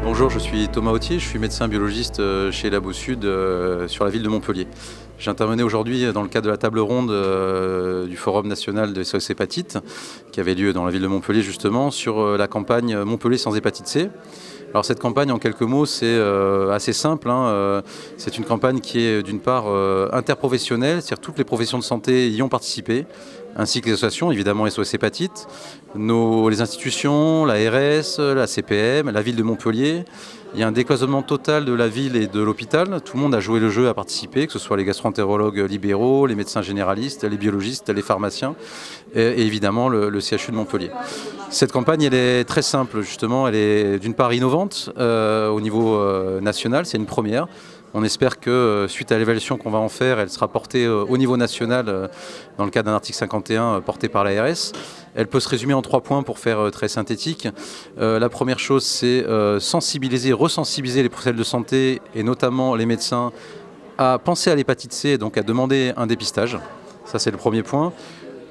Bonjour, je suis Thomas Autier, je suis médecin biologiste chez Labo Sud sur la ville de Montpellier. J'intervenais aujourd'hui dans le cadre de la table ronde du Forum national de SOS Hépatite qui avait lieu dans la ville de Montpellier justement sur la campagne Montpellier sans hépatite C. Alors cette campagne en quelques mots c'est assez simple, c'est une campagne qui est d'une part interprofessionnelle, c'est-à-dire toutes les professions de santé y ont participé, ainsi que les associations, évidemment SOS Hépatite, les institutions, la RS, la CPM, la ville de Montpellier. Il y a un décloisonnement total de la ville et de l'hôpital. Tout le monde a joué le jeu, à participer, que ce soit les gastro-entérologues libéraux, les médecins généralistes, les biologistes, les pharmaciens et évidemment le CHU de Montpellier. Cette campagne, elle est très simple justement, elle est d'une part innovante au niveau national, c'est une première. On espère que suite à l'évaluation qu'on va en faire, elle sera portée au niveau national dans le cadre d'un article 51 porté par l'ARS. Elle peut se résumer en 3 points pour faire très synthétique. La première chose, c'est sensibiliser, resensibiliser les professionnels de santé et notamment les médecins à penser à l'hépatite C et donc à demander un dépistage. Ça, c'est le premier point.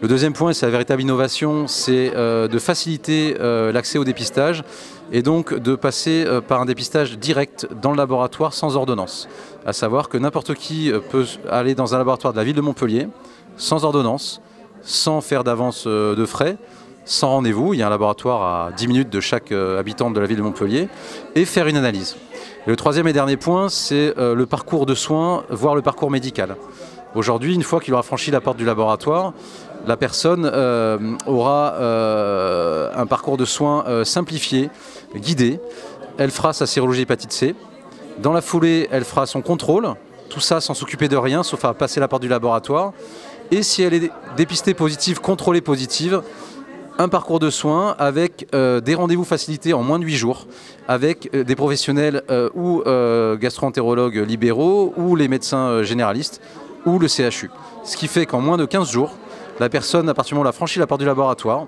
Le deuxième point, c'est la véritable innovation, c'est de faciliter l'accès au dépistage et donc de passer par un dépistage direct dans le laboratoire sans ordonnance. À savoir que n'importe qui peut aller dans un laboratoire de la ville de Montpellier sans ordonnance, sans faire d'avance de frais, sans rendez-vous. Il y a un laboratoire à 10 minutes de chaque habitant de la ville de Montpellier et faire une analyse. Et le troisième et dernier point, c'est le parcours de soins, voire le parcours médical. Aujourd'hui, une fois qu'il aura franchi la porte du laboratoire, la personne aura un parcours de soins simplifié, guidé. Elle fera sa sérologie hépatite C. Dans la foulée, elle fera son contrôle. Tout ça sans s'occuper de rien, sauf à passer la porte du laboratoire. Et si elle est dépistée positive, contrôlée positive, un parcours de soins avec des rendez-vous facilités en moins de 8 jours, avec des professionnels ou gastro-entérologues libéraux, ou les médecins généralistes, ou le CHU. Ce qui fait qu'en moins de 15 jours, la personne, à partir du moment où elle a franchi la porte du laboratoire,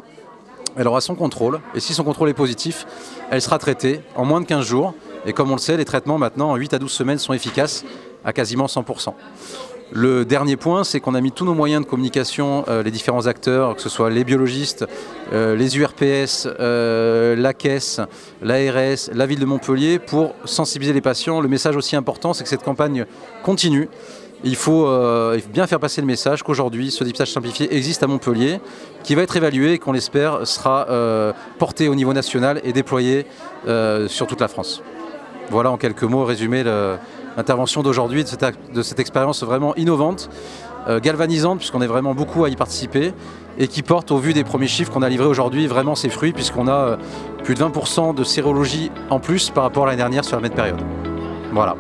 elle aura son contrôle, et si son contrôle est positif, elle sera traitée en moins de 15 jours. Et comme on le sait, les traitements maintenant, en 8 à 12 semaines, sont efficaces à quasiment 100%. Le dernier point, c'est qu'on a mis tous nos moyens de communication, les différents acteurs, que ce soit les biologistes, les URPS, la Caisse, l'ARS, la ville de Montpellier, pour sensibiliser les patients. Le message aussi important, c'est que cette campagne continue. Il faut bien faire passer le message qu'aujourd'hui, ce dépistage simplifié existe à Montpellier, qui va être évalué et qu'on l'espère sera porté au niveau national et déployé sur toute la France. Voilà en quelques mots résumé l'intervention d'aujourd'hui, de cette expérience vraiment innovante, galvanisante, puisqu'on est vraiment beaucoup à y participer, et qui porte, au vu des premiers chiffres qu'on a livrés aujourd'hui, vraiment ses fruits, puisqu'on a plus de 20% de sérologie en plus par rapport à l'année dernière sur la même période. Voilà.